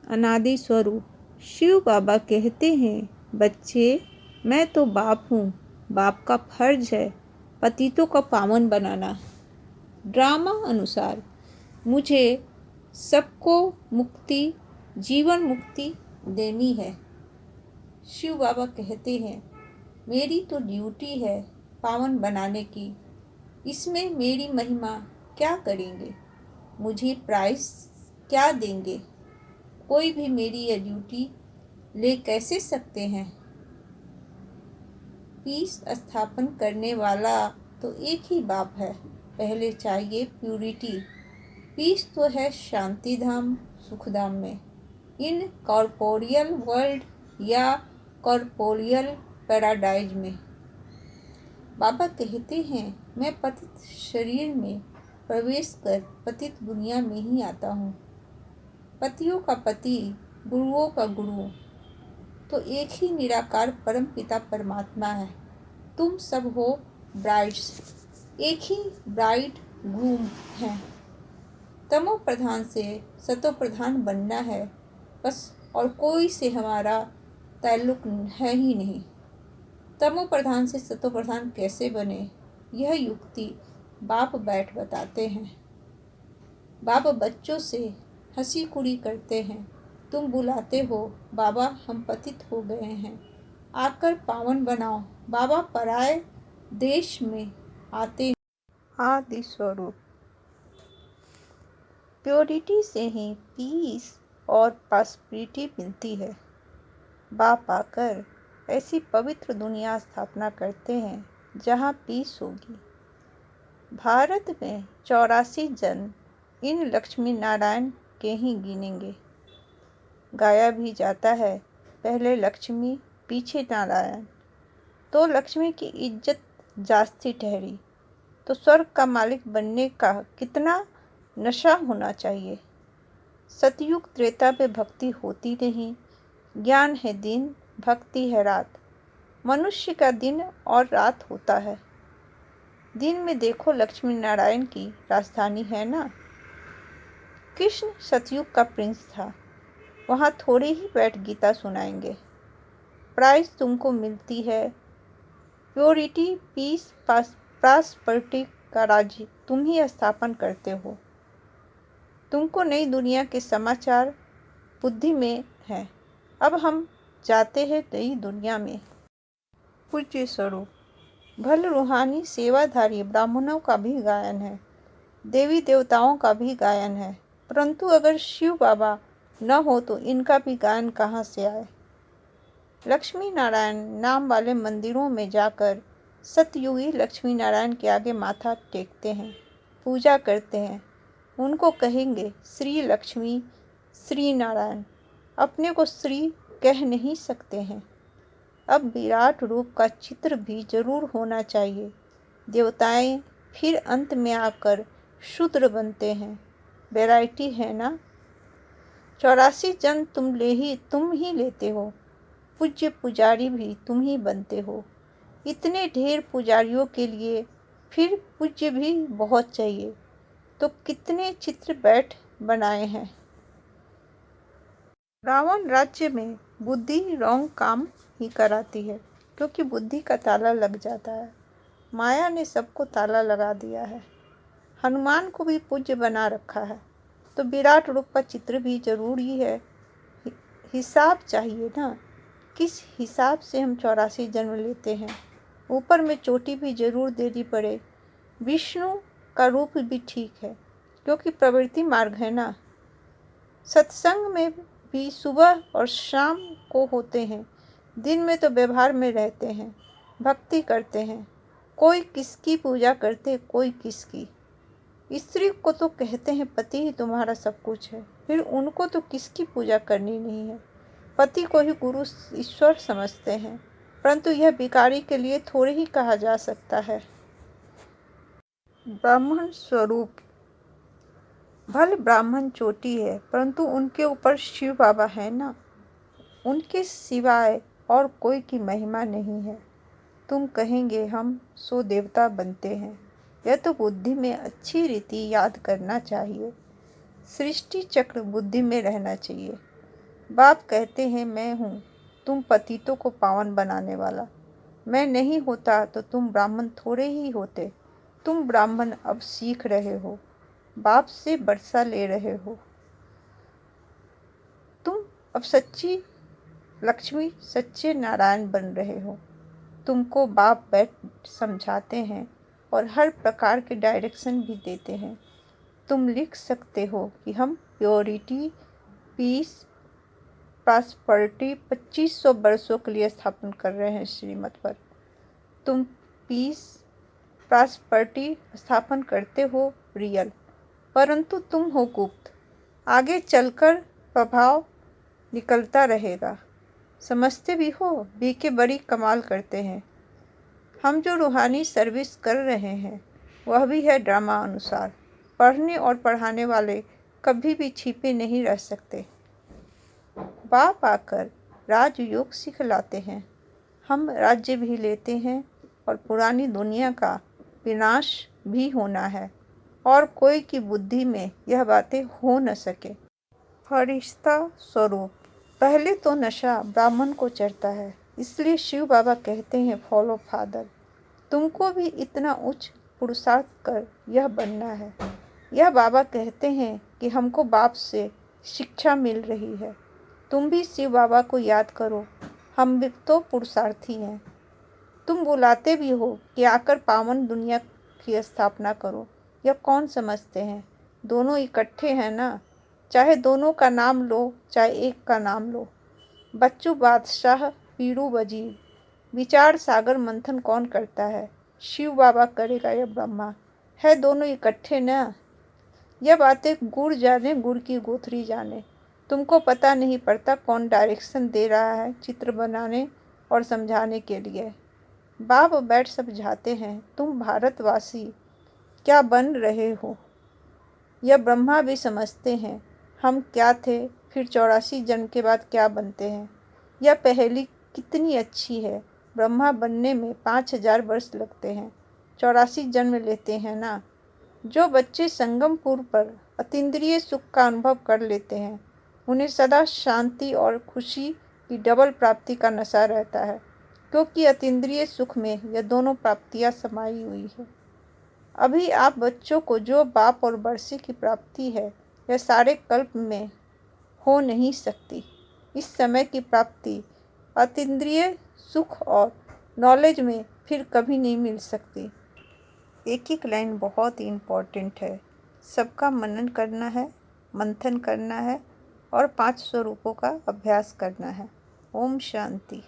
अनादि स्वरूप। शिव बाबा कहते हैं, बच्चे मैं तो बाप हूँ, बाप का फर्ज है पतितों का पावन बनाना। ड्रामा अनुसार मुझे सबको मुक्ति, जीवन मुक्ति देनी है। शिव बाबा कहते हैं, मेरी तो ड्यूटी है पावन बनाने की, इसमें मेरी महिमा क्या करेंगे, मुझे प्राइस क्या देंगे, कोई भी मेरी यह ड्यूटी ले कैसे सकते हैं। पीस स्थापन करने वाला तो एक ही बाप है, पहले चाहिए प्यूरिटी। पीस तो है शांति धाम, सुखधाम में, इन कॉर्पोरियल वर्ल्ड या कॉर्पोरियल पैराडाइज में। बाबा कहते हैं, मैं पतित शरीर में प्रवेश कर पतित दुनिया में ही आता हूँ। पतियों का पति, गुरुओं का गुरु तो एक ही निराकार परम पिता परमात्मा है। तुम सब हो ब्राइड्स, एक ही ब्राइड ग्रूम हैं। तमो प्रधान से सतो प्रधान बनना है बस, और कोई से हमारा ताल्लुक है ही नहीं। तमो प्रधान से सतो प्रधान कैसे बने, यह युक्ति बाप बैठ बताते हैं। बाप बच्चों से हंसी कुड़ी करते हैं, तुम बुलाते हो बाबा हम पतित हो गए हैं, आकर पावन बनाओ। बाबा पराए देश में आते आदि स्वरूप। प्योरिटी से ही पीस और प्रॉस्पेरिटी मिलती है। बाप आकर ऐसी पवित्र दुनिया स्थापना करते हैं जहाँ पीस होगी। भारत में 84 जन्म इन लक्ष्मी नारायण के ही गिनेंगे। गाया भी जाता है, पहले लक्ष्मी पीछे नारायण। तो लक्ष्मी की इज्जत जास्ती ठहरी, तो स्वर्ग का मालिक बनने का कितना नशा होना चाहिए। सतयुग त्रेता में भक्ति होती नहीं, ज्ञान है दिन, भक्ति है रात। मनुष्य का दिन और रात होता है। दिन में देखो लक्ष्मी नारायण की राजधानी है ना। कृष्ण सतयुग का प्रिंस था, वहाँ थोड़ी ही बैठ गीता सुनाएंगे। प्राइज तुमको मिलती है प्योरिटी, पीस, प्रॉस्पेरिटी का राज्य तुम ही स्थापन करते हो। तुमको नई दुनिया के समाचार बुद्धि में है। अब हम जाते हैं नई दुनिया में। पूज्य स्वरूप। भल रूहानी सेवाधारी ब्राह्मणों का भी गायन है, देवी देवताओं का भी गायन है, परंतु अगर शिव बाबा न हो तो इनका भी गायन कहाँ से आए। लक्ष्मी नारायण नाम वाले मंदिरों में जाकर सतयुगी लक्ष्मी नारायण के आगे माथा टेकते हैं, पूजा करते हैं। उनको कहेंगे श्री लक्ष्मी, श्री नारायण, अपने को श्री कह नहीं सकते हैं। अब विराट रूप का चित्र भी जरूर होना चाहिए। देवताएं फिर अंत में आकर शूद्र बनते हैं। वैरायटी है ना। 84 जन्म तुम ही लेते हो, पूज्य पुजारी भी तुम ही बनते हो। इतने ढेर पुजारियों के लिए फिर पूज्य भी बहुत चाहिए, तो कितने चित्र बैठ बनाए हैं। रावण राज्य में बुद्धि रॉन्ग काम ही कराती है, क्योंकि बुद्धि का ताला लग जाता है। माया ने सबको ताला लगा दिया है। हनुमान को भी पूज्य बना रखा है, तो विराट रूप का चित्र भी जरूरी है। हिसाब चाहिए ना, किस हिसाब से हम 84 जन्म लेते हैं। ऊपर में चोटी भी जरूर देनी पड़े। विष्णु का रूप भी ठीक है, क्योंकि प्रवृत्ति मार्ग है ना। सत्संग में भी सुबह और शाम को होते हैं, दिन में तो व्यवहार में रहते हैं, भक्ति करते हैं। कोई किसकी पूजा करते, कोई किसकी। स्त्री को तो कहते हैं पति ही तुम्हारा सब कुछ है, फिर उनको तो किसकी पूजा करनी नहीं है। पति को ही गुरु ईश्वर समझते हैं, परंतु यह भिखारी के लिए थोड़े ही कहा जा सकता है। ब्राह्मण स्वरूप। भले ब्राह्मण चोटी है, परंतु उनके ऊपर शिव बाबा है ना। उनके सिवाय और कोई की महिमा नहीं है। तुम कहेंगे हम सो देवता बनते हैं, यह तो बुद्धि में अच्छी रीति याद करना चाहिए। सृष्टि चक्र बुद्धि में रहना चाहिए। बाप कहते हैं, मैं हूँ तुम पतितों को पावन बनाने वाला। मैं नहीं होता तो तुम ब्राह्मण थोड़े ही होते। तुम ब्राह्मण अब सीख रहे हो, बाप से वर्षा ले रहे हो। तुम अब सच्ची लक्ष्मी, सच्चे नारायण बन रहे हो। तुमको बाप बैठ समझाते हैं और हर प्रकार के डायरेक्शन भी देते हैं। तुम लिख सकते हो कि हम प्योरिटी, पीस, प्रॉस्पेरिटी 2500 वर्षों के लिए स्थापन कर रहे हैं श्रीमत पर। तुम पीस, प्रॉस्पेरिटी स्थापन करते हो रियल, परंतु तुम हो गुप्त। आगे चलकर प्रभाव निकलता रहेगा। समझते भी हो, बीके बड़ी कमाल करते हैं। हम जो रूहानी सर्विस कर रहे हैं वह भी है ड्रामा अनुसार। पढ़ने और पढ़ाने वाले कभी भी छिपे नहीं रह सकते। बाप आकर राजयोग सिखलाते हैं, हम राज्य भी लेते हैं और पुरानी दुनिया का विनाश भी होना है और कोई की बुद्धि में यह बातें हो न सके। फरिश्ता स्वरूप। पहले तो नशा ब्राह्मण को चढ़ता है, इसलिए शिव बाबा कहते हैं फॉलो फादर। तुमको भी इतना उच्च पुरुषार्थ कर यह बनना है। यह बाबा कहते हैं कि हमको बाप से शिक्षा मिल रही है। तुम भी शिव बाबा को याद करो, हम भी तो पुरुषार्थी हैं। तुम बुलाते भी हो कि आकर पावन दुनिया की स्थापना करो। यह कौन समझते हैं? दोनों इकट्ठे हैं ना। चाहे दोनों का नाम लो, चाहे एक का नाम लो। बच्चू बादशाह, पीरू वजीर। विचार सागर मंथन कौन करता है? शिव बाबा करेगा या ब्रह्मा? है दोनों इकट्ठे ना। यह बातें गुड़ जाने, गुड़ की गोथरी जाने। तुमको पता नहीं पड़ता कौन डायरेक्शन दे रहा है चित्र बनाने और समझाने के लिए। बाप बैठ समझाते हैं, तुम भारतवासी क्या बन रहे हो। यह ब्रह्मा भी समझते हैं हम क्या थे, फिर 84 जन्म के बाद क्या बनते हैं। यह पहेली कितनी अच्छी है। ब्रह्मा बनने में 5000 वर्ष लगते हैं, 84 जन्म लेते हैं ना। जो बच्चे संगमपुर पर अतीन्द्रिय सुख का अनुभव कर लेते हैं, उन्हें सदा शांति और खुशी की डबल प्राप्ति का नशा रहता है, क्योंकि अतीन्द्रिय सुख में यह दोनों प्राप्तियां समाई हुई है। अभी आप बच्चों को जो बाप और वर्षे की प्राप्ति है, यह सारे कल्प में हो नहीं सकती। इस समय की प्राप्ति अतीन्द्रिय सुख और नॉलेज में फिर कभी नहीं मिल सकती। एक एक लाइन बहुत ही इम्पोर्टेंट है। सबका मनन करना है, मंथन करना है और 5 स्वरूपों का अभ्यास करना है। ओम शांति।